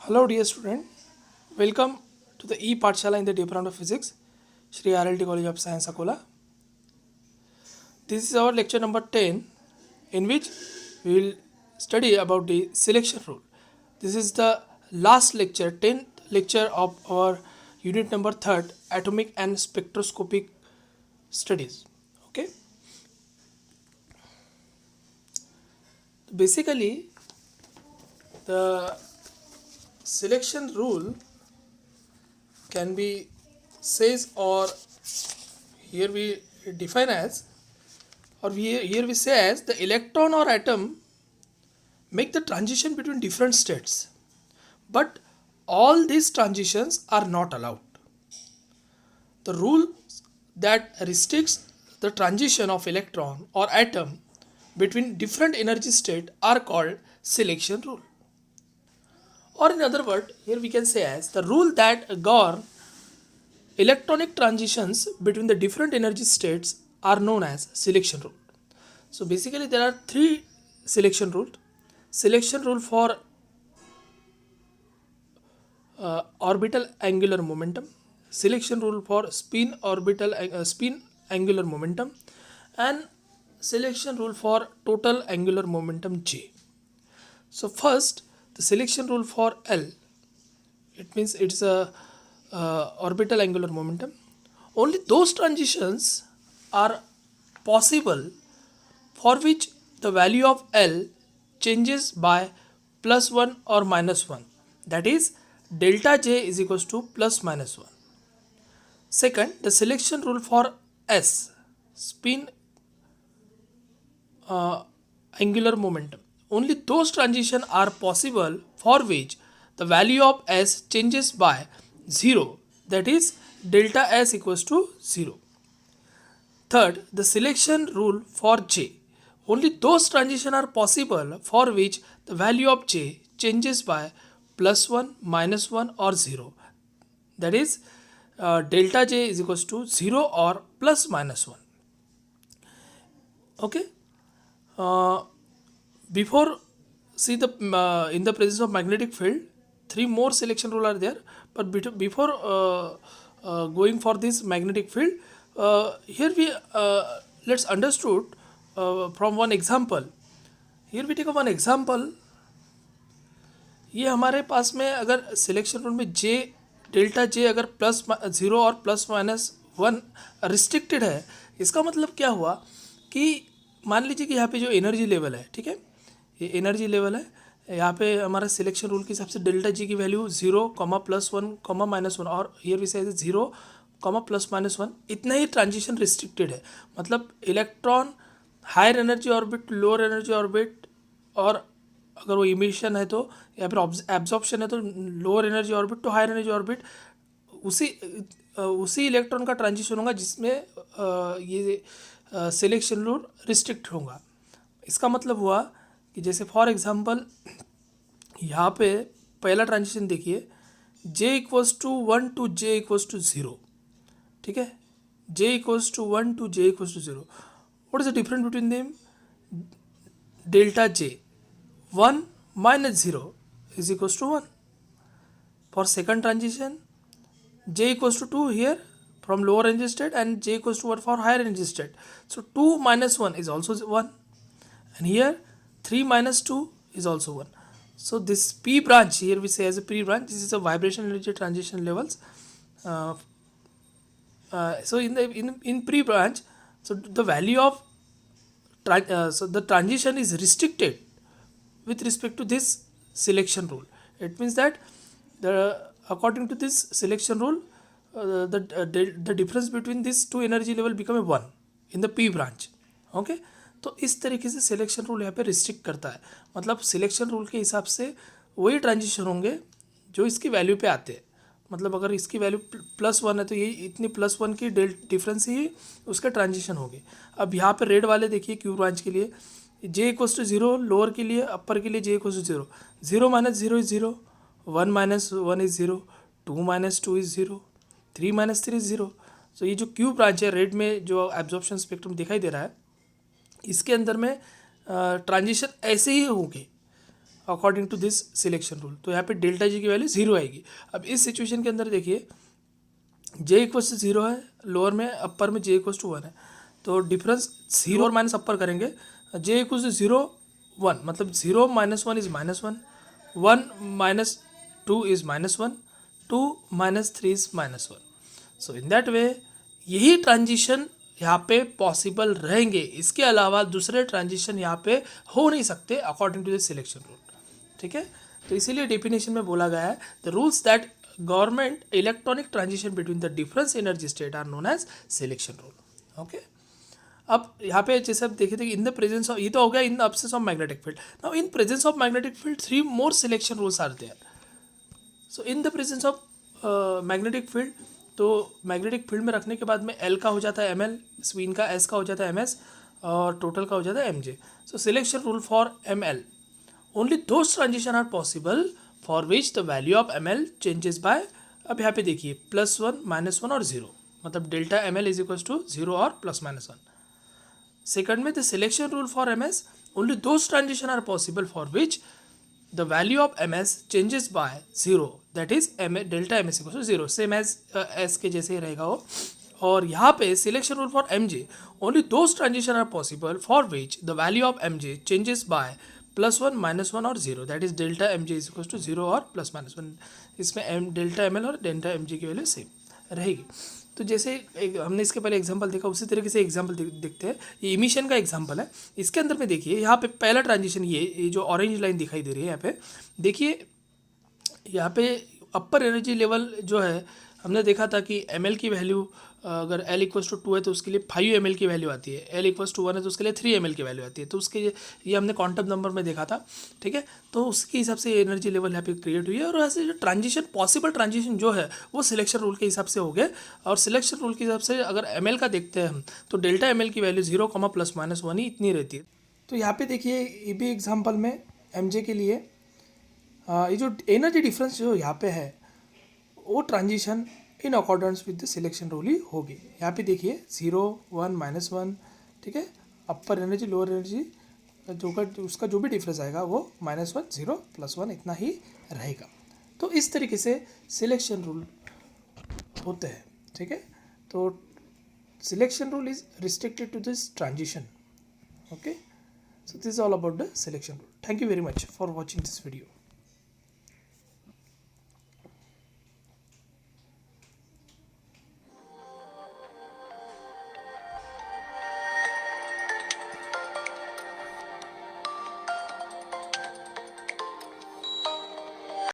Hello dear student, welcome to the E-Pathshala in the Department of Physics, Shri RLT College of Science, Akola. This is our lecture number 10 in which we will study about the selection rule. This is the last lecture, 10th lecture of our unit number 3rd, Atomic and Spectroscopic Studies. Okay. Basically, the selection rule can be says, or here we define as, or here we say as, the electron or atom make the transition between different states, but all these transitions are not allowed. The rule that restricts the transition of electron or atom between different energy state are called selection rule. Or in other words, here we can say as, the rule that govern electronic transitions between the different energy states are known as selection rule. So basically there are three selection rules. Selection rule for orbital angular momentum, selection rule for spin angular momentum, and selection rule for total angular momentum J. So first, the selection rule for L, it means it's a orbital angular momentum. Only those transitions are possible for which the value of L changes by +1 or -1, that is delta J is equals to +-1. Second, the selection rule for S, spin angular momentum. Only those transitions are possible for which the value of S changes by 0, that is delta S equals to 0. Third, the selection rule for J. Only those transitions are possible for which the value of J changes by +1, -1 or 0, that is delta J is equals to 0 or +-1. Okay. Before see the in the presence of magnetic field, three more selection rule are there, but before going for this magnetic field, here we let's understood from one example. Here we take one example. ये हमारे पास में अगर selection rule में J delta J अगर +0 और +-1 restricted है, इसका मतलब क्या हुआ कि मान लीजिए कि यहाँ पे जो एनर्जी लेवल है, ठीक है, ये एनर्जी लेवल है, यहाँ पे हमारा सिलेक्शन रूल के हिसाब से डेल्टा G की वैल्यू 0, +1, -1 और हियर भी से 0, +-1, इतना ही ट्रांजिशन रिस्ट्रिक्टेड है. मतलब electron higher energy orbit, lower energy orbit, और अगर वो इमिशन है तो या फिर एब्जॉर्प्शन है तो lower energy orbit to higher energy orbit, उसी इलेक्ट्रॉन का ट्रांजिशन होगा जिसमें ये सिलेक्शन रूल रिस्ट्रिक्ट होगा. इसका मतलब हुआ कि जैसे फॉर एग्जांपल यहाँ पे पहला ट्रांजिशन देखिए, J = 1 to J = 0, ठीक है, J = 1 to J = 0. What is the difference between them? Delta J 1 - 0 is equals to 1. For second transition, J = 2 here from lower energy state and J = 1 for higher energy state. So 2 - 1 is also 1, and here 3 - 2 is also 1. So this P branch, here we say as a P branch, this is a vibration energy transition levels. So in P branch, so the value of so the transition is restricted with respect to this selection rule. It means that according to this selection rule, the difference between these two energy level become 1 in the P branch. Okay. तो इस तरीके से selection rule यहाँ पे restrict करता है. मतलब selection rule के हिसाब से वही ट्रांजिशन होंगे जो इसकी वैल्यू पे आते हैं. मतलब अगर इसकी वैल्यू +1 है तो ये इतनी +1 की डिफरेंस ही उसका ट्रांजिशन होगी. अब यहाँ पे रेड वाले देखिए क्यू ब्रांच के लिए J = 0, लोअर के लिए, अपर के लिए J = 0, 0 - 0 is 0, 1 - 1 is 0, 2 - 2 is 0, 3 - 3 is 0. तो ये जो क्यू ब्रांच है रेड में जो एब्जॉर्प्शन स्पेक्ट्रम दिखाई दे रहा है, इसके अंदर में ट्रांजिशन ऐसे ही होंगे. According to this selection rule. तो यहाँ पे डेल्टा जी की वैल्यू 0 आएगी। अब इस सिचुएशन के अंदर देखिए जे इक्वल्स टू 0 है, लोअर में अपर में जे इक्वल्स टू 1 है, तो डिफरेंस 0 और माइनस अपर करेंगे, जे इक्वल्स टू 0 1, मतलब 0 minus 1 is -1, 1 minus 2 is -1, 2 minus 3 is -1। So in that way यही ट्रांजिशन यहाँ पे पॉसिबल रहेंगे, इसके अलावा दूसरे ट्रांजिशन यहाँ पे हो नहीं सकते according to the selection rule. ठीक है, तो इसीलिए डेफिनेशन में बोला गया है the rules that government electronic transition between the difference energy state are known as selection rule. Okay, अब यहाँ पे जैसे आप देखे थे इन द प्रेजेंस ऑफ, ये तो हो गया in the absence of magnetic field. Now in presence of magnetic field 3 more selection rules are there. So in the presence of magnetic field, तो मैग्नेटिक फील्ड में रखने के बाद में एल का हो जाता है एम एल, स्वीन का एस का हो जाता है एम एस, और टोटल का हो जाता है M J. So selection rule for M L, only those transition are possible for which the value of M L changes by, अब यहाँ पे देखिए +1 -1 और 0, मतलब delta M L is equal to 0 और +-1। सेकंड में the selection rule for M S, only those transition are possible for which the value of ms changes by 0, that is delta ms equals to 0, same as S के जैसे ही रहेगा वो। और यहाँ पे selection rule for M J, only those transition are possible for which the value of M J changes by +1 -1 और 0, that is delta M J is equal to 0 और +-1। इसमें डेल्टा एम एल और डेल्टा एम जे की value same रहेगी। तो जैसे हमने इसके पहले एग्जांपल देखा, उसी तरीके से एग्जांपल देखते हैं। ये इमिशन का एग्जांपल है। इसके अंदर में देखिए यहाँ पे पहला ट्रांजिशन, ये जो ऑरेंज लाइन दिखाई दे रही है यहाँ पे, देखिए यहाँ पे अपर एनर्जी लेवल जो है, हमने देखा था कि एम एल की वैल्यू अगर एल इक्वल्स टू 2 है तो उसके लिए 5 एम एल की वैल्यू आती है, एल इक्वल्स टू 1 है तो उसके लिए 3 एम एल की वैल्यू आती है। तो उसके ये हमने क्वांटम नंबर में देखा था। ठीक है, तो उसके हिसाब से एनर्जी लेवल यहाँ पे क्रिएट हुई है, और ऐसे जो ट्रांजिशन पॉसिबल ट्रांजिशन जो है वो सिलेक्शन रूल के हिसाब से हो गए। और सिलेक्शन रूल के हिसाब से अगर एम एल का देखते हैं हम, तो डेल्टा एम एल की वैल्यू 0, +-1 ही इतनी रहती है। तो यहाँ पे देखिए ये भी एग्जाम्पल में एम जे के लिए ये जो एनर्जी डिफरेंस जो यहाँ पे है वो transition in accordance with the selection rule ही होगी। यहाँ पे देखिए 0 1 -1, ठीक है, अपर एनर्जी लोअर एनर्जी जो उसका जो भी डिफरेंस आएगा वो -1 0 +1 इतना ही रहेगा। तो इस तरीके से सिलेक्शन रूल होते हैं। ठीक है, तो selection rule is restricted to this transition. Okay, so this is all about the selection rule. Thank you very much for watching this video.